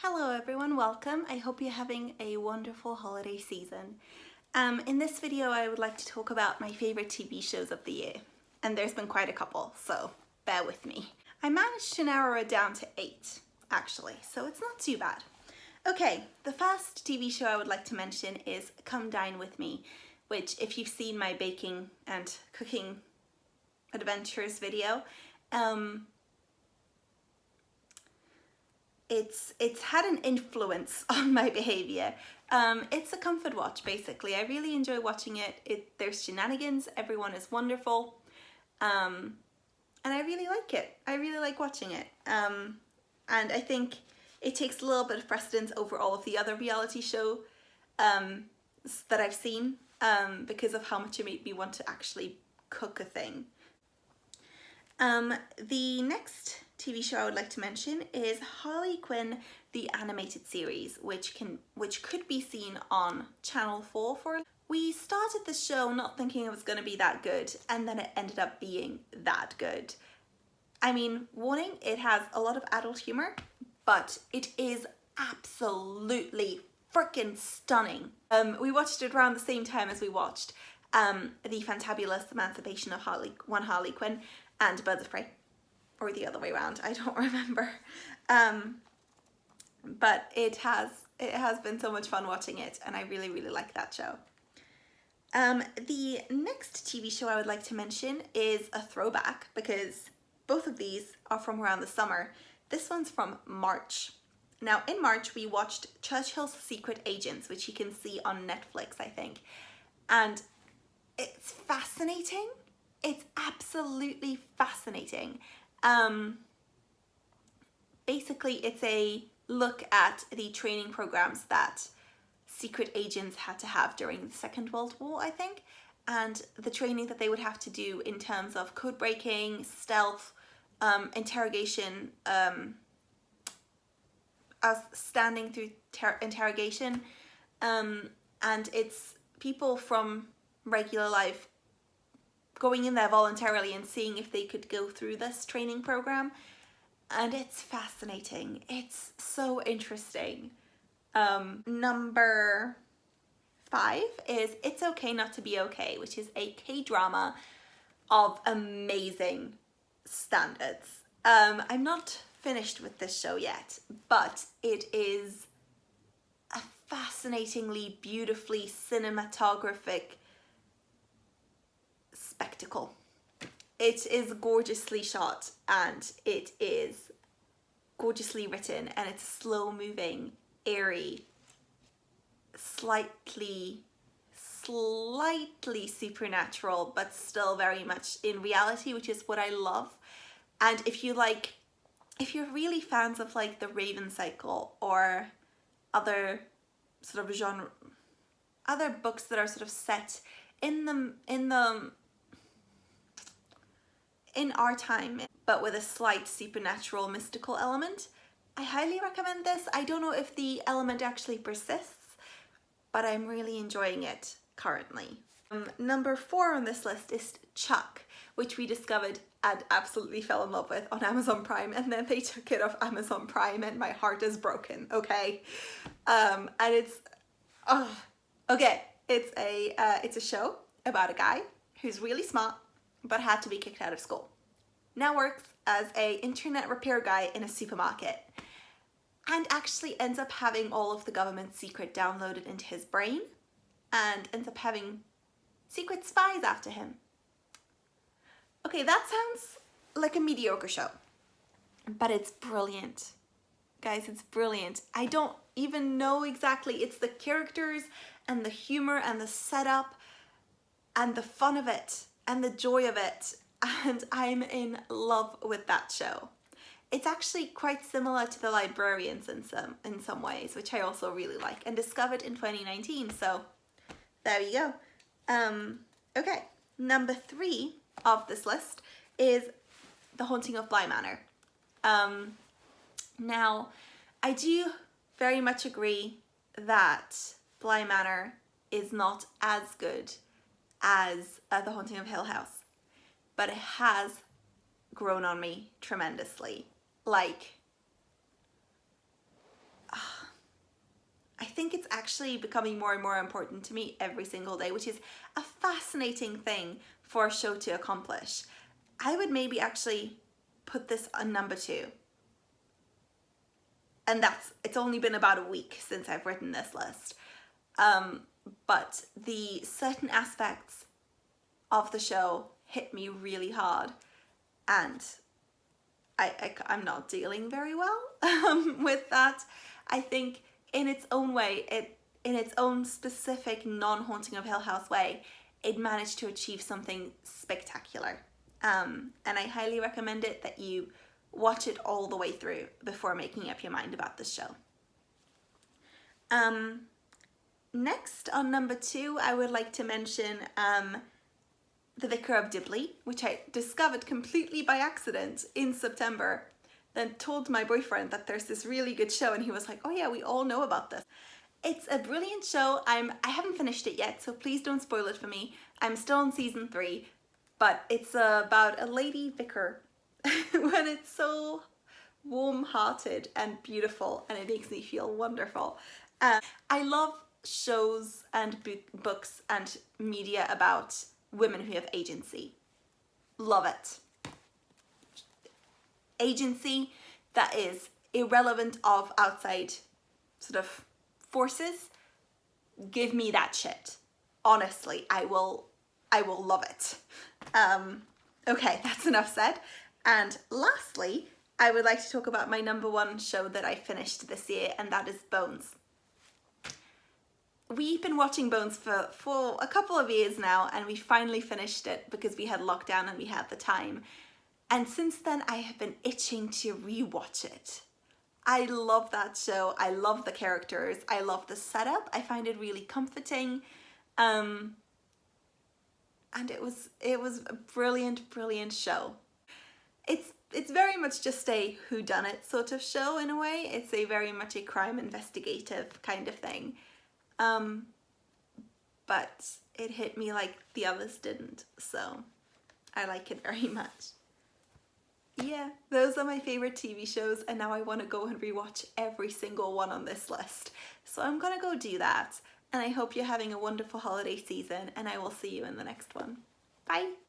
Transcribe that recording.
Hello everyone, welcome. I hope you're having a wonderful holiday season. In this video I would like to talk about my favourite TV shows of the year. And there's been quite a couple, so bear with me. I managed to narrow it down to 8, actually, so it's not too bad. Okay, the first TV show I would like to mention is Come Dine With Me, which if you've seen my baking and cooking adventures video, it's had an influence on my behavior. It's a comfort watch, basically. I really enjoy watching it. There's shenanigans, everyone is wonderful, and I really like it. I really like watching it. And I think it takes a little bit of precedence over all of the other reality show that I've seen because of how much it made me want to actually cook a thing. The next TV show I would like to mention is Harley Quinn, the animated series, which could be seen on Channel 4 for. We started the show not thinking it was going to be that good, and then it ended up being that good. I mean, warning, it has a lot of adult humor, but it is absolutely freaking stunning. We watched it around the same time as we watched The Fantabulous Emancipation of Harley Quinn and Birds of Prey, or the other way around, I don't remember. But it has been so much fun watching it, and I really like that show. The next TV show I would like to mention is a throwback because both of these are from around the summer. This one's from March. Now in March we watched Churchill's Secret Agents, which you can see on Netflix, I think. And it's fascinating. It's absolutely fascinating. Basically, it's a look at the training programs that secret agents had to have during the Second World War, I think, and the training that they would have to do in terms of code breaking, stealth, interrogation, standing through interrogation, and it's people from regular life going in there voluntarily and seeing if they could go through this training program, and it's fascinating. It's so interesting. Number 5 is It's Okay Not to Be Okay, which is a K-drama of amazing standards. I'm not finished with this show yet, but it is a fascinatingly, beautifully cinematographic spectacle. It is gorgeously shot and it is gorgeously written, and it's slow moving, airy, slightly supernatural, but still very much in reality, which is what I love. And if you're really fans of like the Raven Cycle or other sort of genre, other books that are sort of set in our time, but with a slight supernatural mystical element, I highly recommend this. I don't know if the element actually persists, but I'm really enjoying it currently. Number 4 on this list is Chuck, which we discovered and absolutely fell in love with on Amazon Prime, and then they took it off Amazon Prime and my heart is broken, okay? And it's, okay, it's a show about a guy who's really smart but had to be kicked out of school. Now works as an internet repair guy in a supermarket, and actually ends up having all of the government's secret downloaded into his brain, and ends up having secret spies after him. Okay, that sounds like a mediocre show, but it's brilliant. Guys, it's brilliant. I don't even know exactly. It's the characters and the humor and the setup and the fun of it and the joy of it, and I'm in love with that show. It's actually quite similar to The Librarians in some ways, which I also really like and discovered in 2019, so there you go. Okay, number 3 of this list is The Haunting of Bly Manor. Now, I do very much agree that Bly Manor is not as good as The Haunting of Hill House, but it has grown on me tremendously. Like, think it's actually becoming more and more important to me every single day, which is a fascinating thing for a show to accomplish. I would maybe actually put this on number 2. And it's only been about a week since I've written this list. But the certain aspects of the show hit me really hard, and I'm not dealing very well with that. I think in its own way, in its own specific non-Haunting of Hill House way, it managed to achieve something spectacular. And I highly recommend it that you watch it all the way through before making up your mind about the show. Next, on number 2, I would like to mention The Vicar of Dibley, which I discovered completely by accident in September. Then told my boyfriend that there's this really good show, and he was like, oh yeah, we all know about this. It's a brilliant show. I haven't finished it yet, so please don't spoil it for me. I'm still on season 3, but it's about a lady vicar when it's so warm-hearted and beautiful, and it makes me feel wonderful. I love shows and books and media about women who have agency. Love it. Agency that is irrelevant of outside sort of forces. Give me that shit. Honestly, I will love it. Okay, that's enough said. And lastly, I would like to talk about my number 1 show that I finished this year, and that is Bones. We've been watching Bones for a couple of years now, and we finally finished it because we had lockdown and we had the time. And since then, I have been itching to rewatch it. I love that show. I love the characters. I love the setup. I find it really comforting. And it was a brilliant, brilliant show. It's very much just a whodunit sort of show in a way. It's very much a crime investigative kind of thing. But it hit me like the others didn't, so I like it very much. Yeah, those are my favorite TV shows, and now I want to go and rewatch every single one on this list. So I'm gonna go do that, and I hope you're having a wonderful holiday season, and I will see you in the next one. Bye!